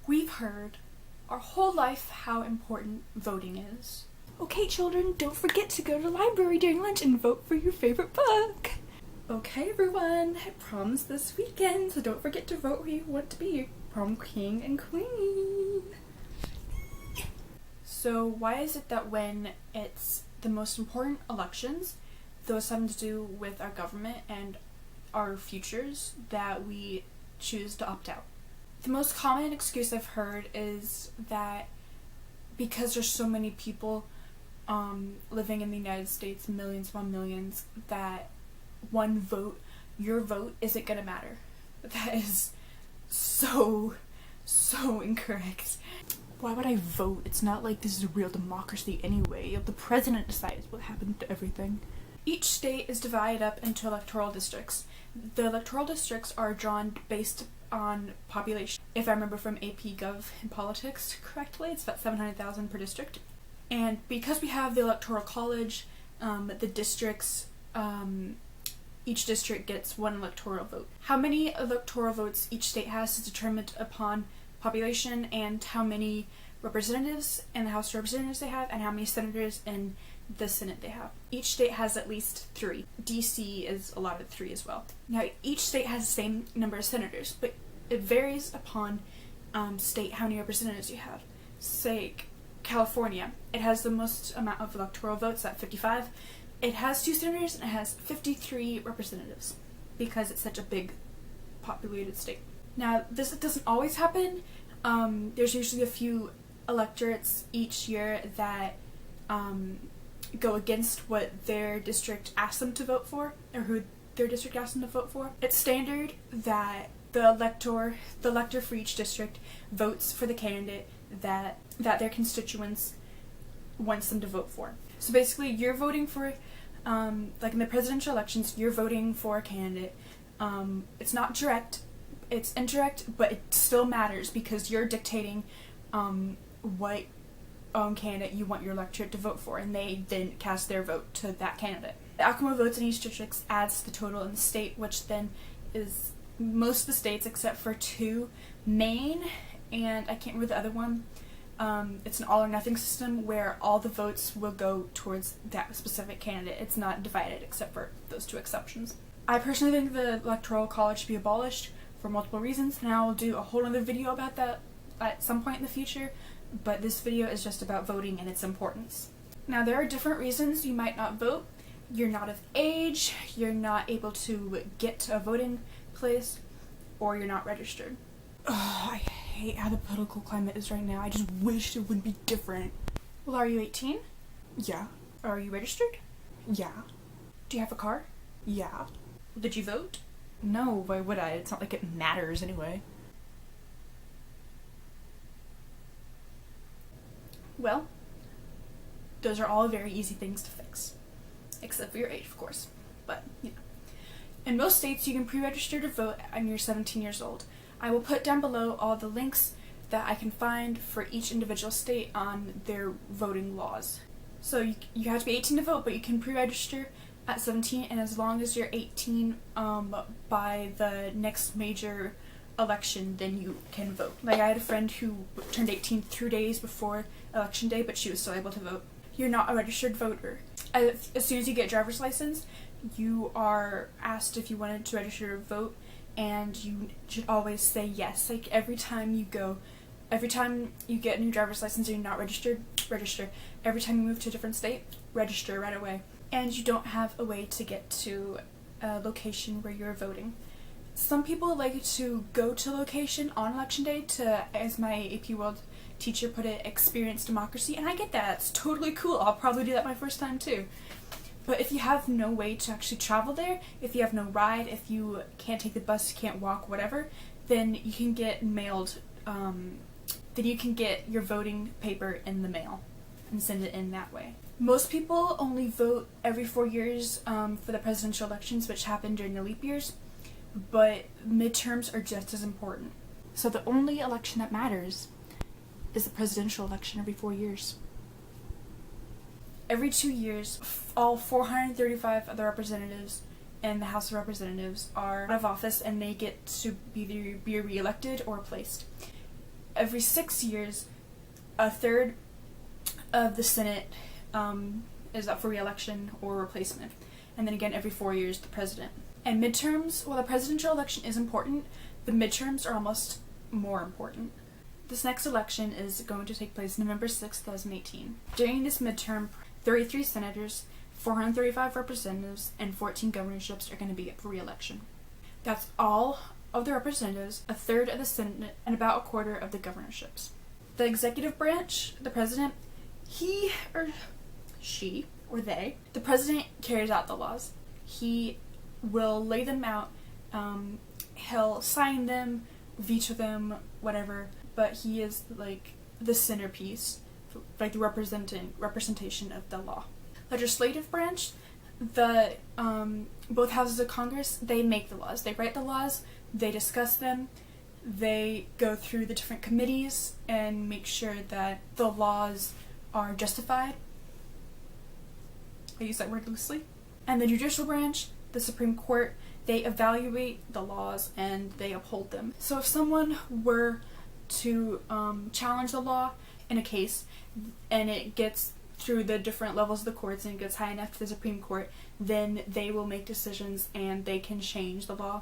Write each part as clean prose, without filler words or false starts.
We've heard our whole life how important voting is. Okay, children, don't forget to go to the library during lunch and vote for your favorite book. Okay, everyone, prom's this weekend, so don't forget to vote who you want to be your prom king and queen. So why is it that when it's the most important elections, those having to do with our government and our futures, that we choose to opt out? The most common excuse I've heard is that because there's so many people living in the United States, millions upon millions, that one vote, your vote, isn't gonna matter. That is so incorrect. Why would I vote? It's not like this is a real democracy anyway. The president decides what happens to everything. Each state is divided up into electoral districts. The electoral districts are drawn based on population. If I remember from AP Gov in politics correctly, it's about 700,000 per district. And because we have the electoral college, the districts, each district gets one electoral vote. How many electoral votes each state has is determined upon population and how many representatives in the House of Representatives they have and how many senators in the Senate they have. Each state has at least 3. DC is allotted 3 as well. Now, each state has the same number of senators, but it varies upon state how many representatives you have. Say, California, it has the most amount of electoral votes at 55. It has 2 senators and it has 53 representatives because it's such a big populated state. Now, this doesn't always happen. There's usually a few electorates each year that go against what their district asks them to vote for, or who their district asks them to vote for. It's standard that the elector for each district votes for the candidate that their constituents wants them to vote for. So basically, you're voting for, like in the presidential elections, you're voting for a candidate. It's not direct, it's indirect, but it still matters because you're dictating what candidate you want your electorate to vote for, and they then cast their vote to that candidate. The outcome of votes in each district adds to the total in the state, which then is most of the states except for 2, Maine, and I can't remember the other one. It's an all or nothing system where all the votes will go towards that specific candidate. It's not divided except for those 2 exceptions. I personally think the electoral college should be abolished for multiple reasons, and I will do a whole other video about that at some point in the future, but this video is just about voting and its importance. Now, there are different reasons you might not vote. You're not of age, you're not able to get to a voting place, or you're not registered. Ugh, I hate how the political climate is right now. I just wish it would be different. Well, are you 18? Yeah. Are you registered? Yeah. Do you have a car? Yeah. Did you vote? No, why would I? It's not like it matters anyway. Well, those are all very easy things to fix. Except for your age, of course. But, you know. In most states, you can pre-register to vote when you're 17 years old. I will put down below all the links that I can find for each individual state on their voting laws. So you have to be 18 to vote, but you can pre-register at 17, and as long as you're 18 by the next major election, then you can vote. Like, I had a friend who turned 18 3 days before election day, but she was still able to vote. You're not a registered voter. As soon as you get a driver's license, you are asked if you wanted to register to vote, and you should always say yes. Like, every time you get a new driver's license and you're not registered, register. Every time you move to a different state, register right away. And you don't have a way to get to a location where you're voting. Some people like to go to a location on election day to, as my AP World teacher put it, experience democracy, and I get that. It's totally cool. I'll probably do that my first time too. But if you have no way to actually travel there, if you have no ride, if you can't take the bus, you can't walk, whatever, then you can get mailed, then you can get your voting paper in the mail and send it in that way. Most people only vote every 4 years for the presidential elections, which happen during the leap years, but midterms are just as important. So the only election that matters is the presidential election every 4 years. Every 2 years, all 435 of the representatives in the House of Representatives are out of office, and they get to either be re-elected or replaced. every 6 years, a third of the Senate is up for re-election or replacement. And then again, every 4 years, the president. And midterms, while the presidential election is important, the midterms are almost more important. This next election is going to take place November 6, 2018. During this midterm, 33 senators, 435 representatives, and 14 governorships are going to be up for re-election. That's all of the representatives, a third of the Senate, and about a quarter of the governorships. The executive branch, the president, he or she or they, the president carries out the laws. He will lay them out, he'll sign them, veto them, whatever, but he is like the centerpiece, like the representation of the law. Legislative branch, the both houses of Congress, they make the laws. They write the laws, they discuss them, they go through the different committees and make sure that the laws are justified. I use that word loosely. And the judicial branch, the Supreme Court, they evaluate the laws and they uphold them. So if someone were to challenge the law in a case and it gets through the different levels of the courts and it gets high enough to the Supreme Court, then they will make decisions and they can change the law,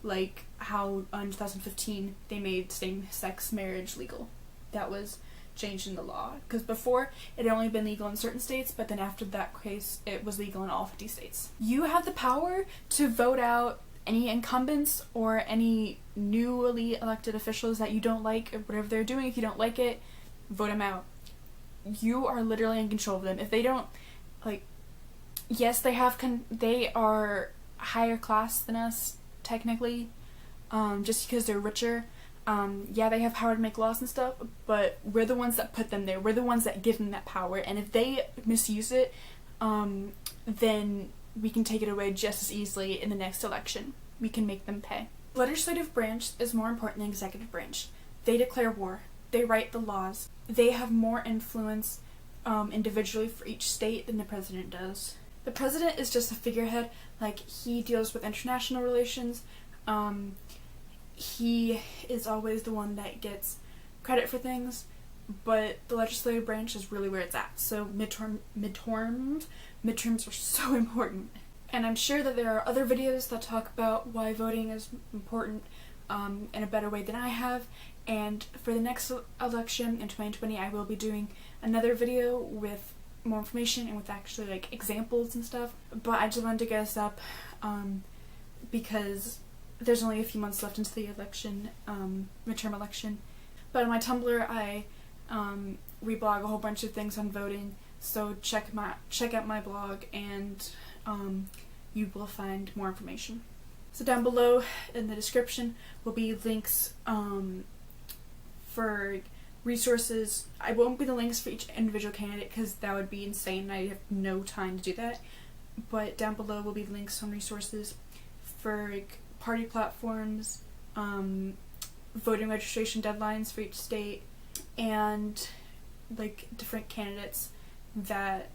like how in 2015 they made same-sex marriage legal. That was changed in the law, because before it had only been legal in certain states, but then after that case it was legal in all 50 states. You have the power to vote out any incumbents or any newly elected officials that you don't like, or whatever they're doing. If you don't like it, vote them out. You are literally in control of them. If they don't, like, yes, they are higher class than us, technically, just because they're richer. Yeah, they have power to make laws and stuff, but we're the ones that put them there. We're the ones that give them that power, and if they misuse it, then we can take it away just as easily in the next election. We can make them pay. The legislative branch is more important than the executive branch. They declare war. They write the laws. They have more influence individually for each state than the president does. The president is just a figurehead. Like, he deals with international relations. He is always the one that gets credit for things, but the legislative branch is really where it's at. So midterms are so important. And I'm sure that there are other videos that talk about why voting is important in a better way than I have. And for the next election in 2020, I will be doing another video with more information and with actually like examples and stuff. But I just wanted to get us up because there's only a few months left into the election, midterm election. But on my Tumblr, I reblog a whole bunch of things on voting. So check out my blog, and you will find more information. So down below in the description will be links for resources. I won't be the links for each individual candidate because that would be insane. I have no time to do that. But down below will be links on resources for party platforms, voting registration deadlines for each state, and like different candidates that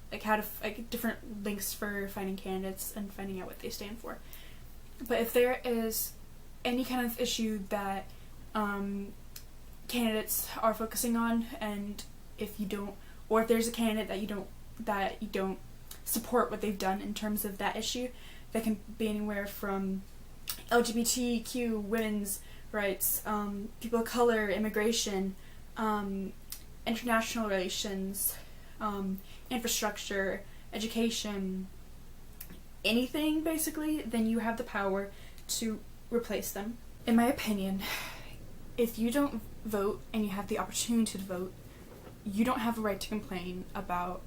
different links for finding candidates and finding out what they stand for. But if there is any kind of issue that candidates are focusing on, and if you don't, or if there's a candidate that you don't support what they've done in terms of that issue, that can be anywhere from LGBTQ, women's rights, people of color, immigration, international relations, infrastructure, education, anything basically, then you have the power to replace them. In my opinion, if you don't vote and you have the opportunity to vote, you don't have a right to complain about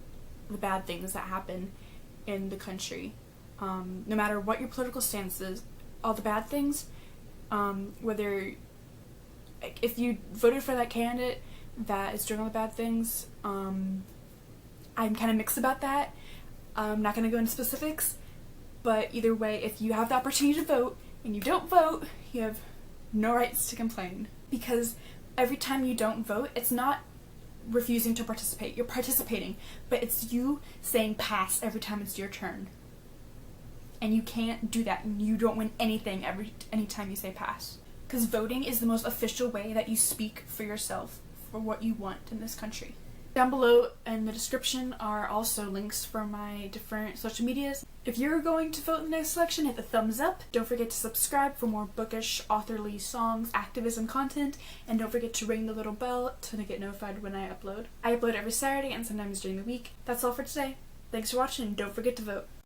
the bad things that happen in the country. No matter what your political stance is, all the bad things, whether if you voted for that candidate that is doing all the bad things, I'm kind of mixed about that. I'm not going to go into specifics, but either way, if you have the opportunity to vote and you don't vote, you have no rights to complain. Because every time you don't vote, it's not refusing to participate. You're participating, but it's you saying pass every time it's your turn. And you can't do that, and you don't win anything anytime you say pass. Because voting is the most official way that you speak for yourself, for what you want in this country. Down below in the description are also links for my different social medias. If you're going to vote in the next election, hit the thumbs up. Don't forget to subscribe for more bookish, authorly songs, activism content, and don't forget to ring the little bell to get notified when I upload. I upload every Saturday and sometimes during the week. That's all for today. Thanks for watching and don't forget to vote.